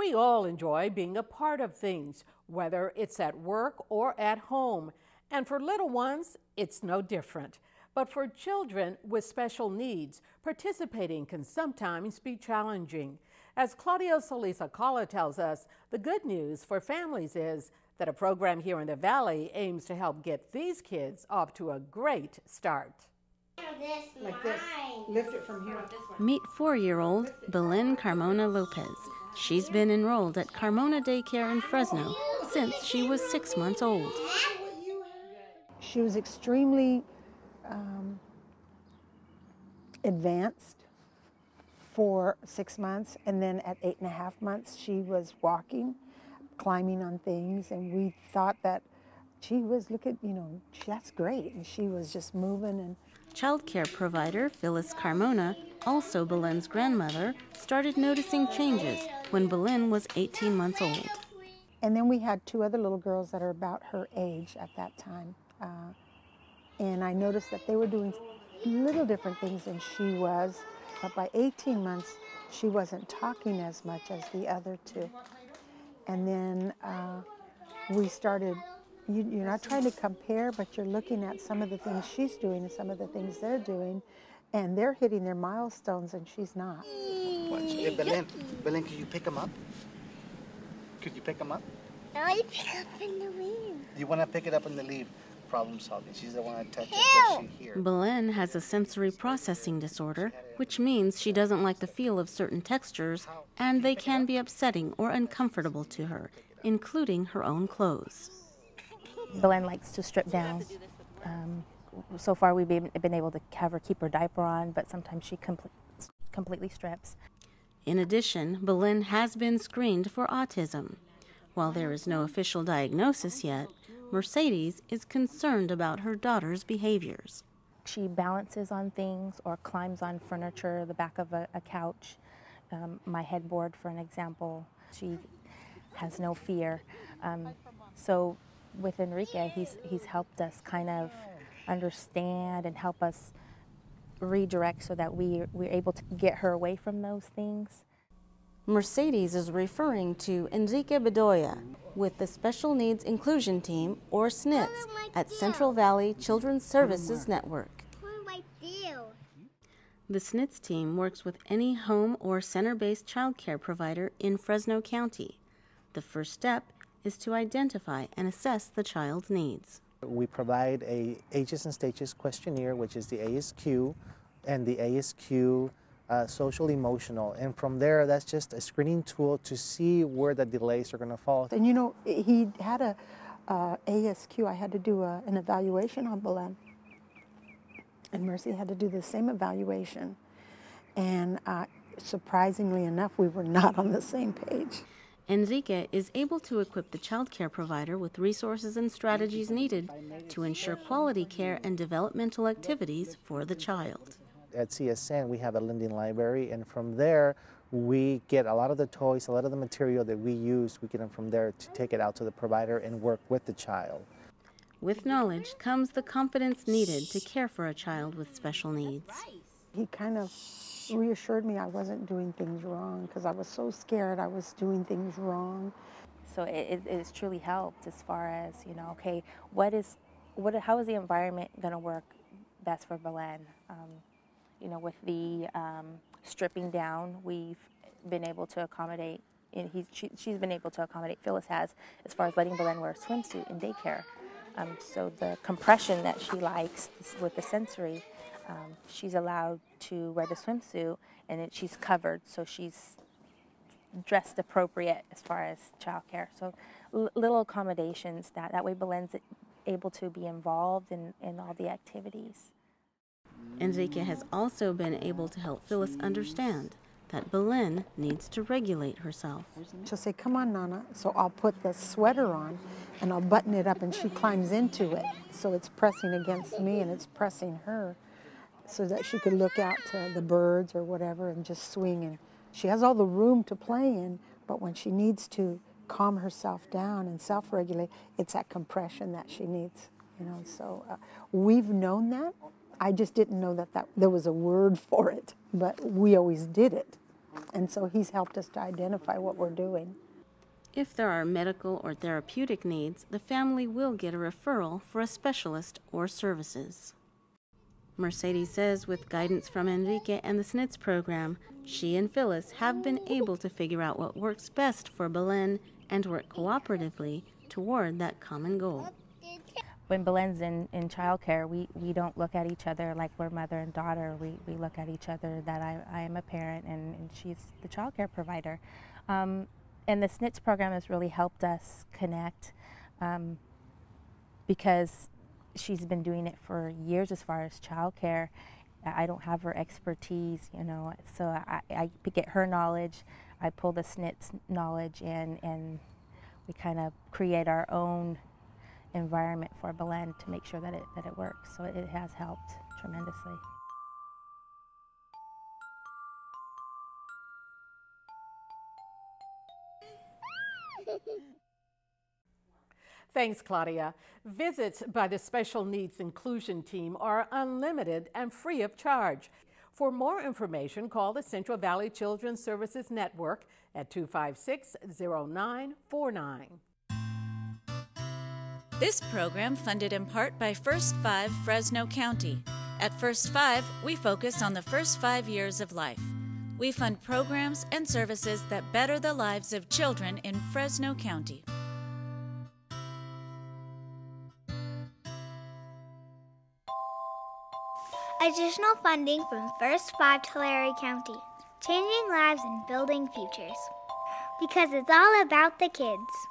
We all enjoy being a part of things, whether it's at work or at home. And for little ones, it's no different. But for children with special needs, participating can sometimes be challenging. As Claudio Solis-Acala tells us, the good news for families is that a program here in the Valley aims to help get these kids off to a great start. Like this. Lift it from here. Meet 4-year-old Belen Carmona Lopez. She's been enrolled at Carmona Daycare in Fresno since she was 6 months old. She was extremely advanced for 6 months, and then at 8.5 months she was walking, climbing on things, and we thought that she was, that's great, and she was just moving. And Child care provider Phyllis Carmona, also Belen's grandmother, started noticing changes when Belen was 18 months old. And then we had 2 other little girls that are about her age at that time. And I noticed that they were doing little different things than she was. But by 18 months, she wasn't talking as much as the other 2. And then we started, you're not trying to compare, but you're looking at some of the things she's doing and some of the things they're doing. And they're hitting their milestones and she's not. Hey, Belen, could you pick them up? Could you pick them up? I want to pick up in the leaf. You want to pick it up in the leaf? Problem solving. She's the one that touches it so she hears. Belen has a sensory processing disorder, which means she doesn't like the feel of certain textures, and they can be upsetting or uncomfortable to her, including her own clothes. Belen likes to strip down. So far we've been able to have her keep her diaper on, but sometimes she completely strips. In addition, Belen has been screened for autism. While there is no official diagnosis yet, Mercedes is concerned about her daughter's behaviors. She balances on things or climbs on furniture, the back of a couch, my headboard, for an example. She has no fear. So with Enrique, he's helped us kind of understand and help us redirect so that we're able to get her away from those things. Mercedes is referring to Enrique Bedoya with the Special Needs Inclusion Team, or SNITS, at Central Valley Children's Services Network. The SNITS team works with any home or center-based child care provider in Fresno County. The first step is to identify and assess the child's needs. We provide a ages and stages questionnaire, which is the ASQ, and the ASQ social emotional, and from there that's just a screening tool to see where the delays are going to fall. And he had a ASQ. I had to do an evaluation on Belen, and Mercy had to do the same evaluation, and surprisingly enough we were not on the same page. Enrique is able to equip the child care provider with resources and strategies needed to ensure quality care and developmental activities for the child. At CSN, we have a lending library, and from there we get a lot of the toys, a lot of the material that we use, we get them from there to take it out to the provider and work with the child. With knowledge comes the confidence needed to care for a child with special needs. He kind of reassured me I wasn't doing things wrong, because I was so scared I was doing things wrong. So it's truly helped as far as, okay, how is the environment going to work best for Belen? With the stripping down, we've been able to accommodate, and she's been able to accommodate, Phyllis has, as far as letting Belen wear a swimsuit in daycare. So the compression that she likes with the sensory, she's allowed to wear the swimsuit, and she's covered, so she's dressed appropriate as far as childcare. So little accommodations that way Belen's able to be involved in all the activities. Enrique has also been able to help Phyllis understand that Belen needs to regulate herself. She'll say, "Come on, Nana." So I'll put the sweater on and I'll button it up, and she climbs into it. So it's pressing against me and it's pressing her, so that she could look out to the birds or whatever and just swing. And she has all the room to play in, but when she needs to calm herself down and self-regulate, it's that compression that she needs. So we've known that. I just didn't know that there was a word for it, but we always did it. And so he's helped us to identify what we're doing. If there are medical or therapeutic needs, the family will get a referral for a specialist or services. Mercedes says with guidance from Enrique and the SNITS program, she and Phyllis have been able to figure out what works best for Belen and work cooperatively toward that common goal. When Belen's in childcare, we don't look at each other like we're mother and daughter. We look at each other that I am a parent and she's the childcare provider. And the SNITS program has really helped us connect because she's been doing it for years as far as childcare. I don't have her expertise, you know, so I get her knowledge, I pull the SNITS knowledge in, and we kind of create our own environment for Belen to make sure that it works. So it has helped tremendously. Thanks, Claudia. Visits by the Special Needs Inclusion Team are unlimited and free of charge. For more information, call the Central Valley Children's Services Network at 256-0949. This program funded in part by First 5 Fresno County. At First 5, we focus on the first 5 years of life. We fund programs and services that better the lives of children in Fresno County. Additional funding from First 5 Tulare County. Changing lives and building futures. Because it's all about the kids.